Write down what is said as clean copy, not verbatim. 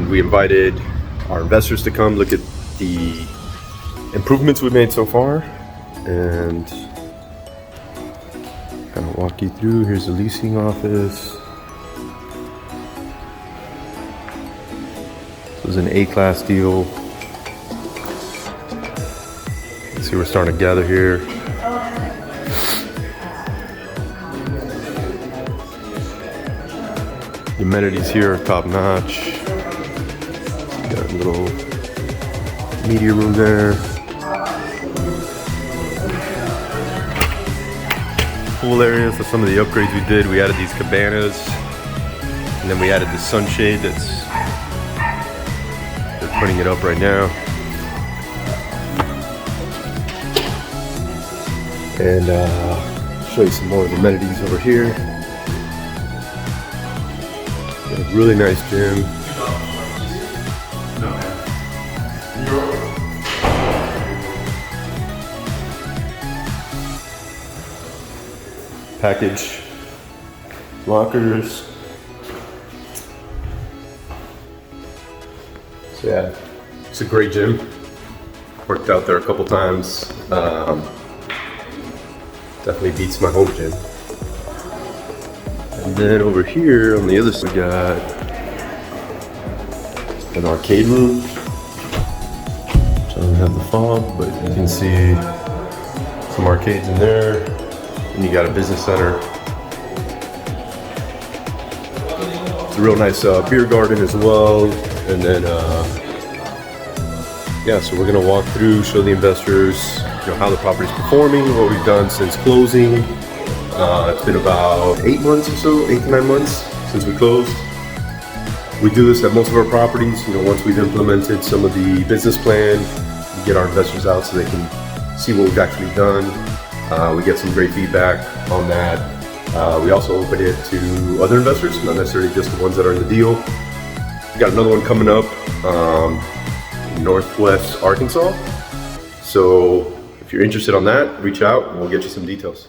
and we invited our investors to come look at the improvements we've made so far and kind of walk you through. Here's the leasing office. This is an A-class deal. See, we're starting to gather here. The amenities here are top notch. Got a little media room there. Pool area, so some of the upgrades we did, we added these cabanas, and then we added the sunshade they're putting it up right now. And show you some more of the amenities over here. Got a really nice gym. Package lockers. So yeah, it's a great gym. Worked out there a couple times. Definitely beats my home gym. And then over here on the other side, we got an arcade room. So I don't have the fob, but you can see some arcades in there. And you got a business center. It's a real nice beer garden as well. And then, yeah, so we're gonna walk through, show the investors, how the property's performing, what we've done since closing. It's been about 8 months or so, 8 to 9 months since we closed. We do this at most of our properties. Once we've implemented some of the business plan, we get our investors out so they can see what we've actually done. We get some great feedback on that. We also open it to other investors, not necessarily just the ones that are in the deal. We got another one coming up in Northwest Arkansas. So if you're interested on that, reach out and we'll get you some details.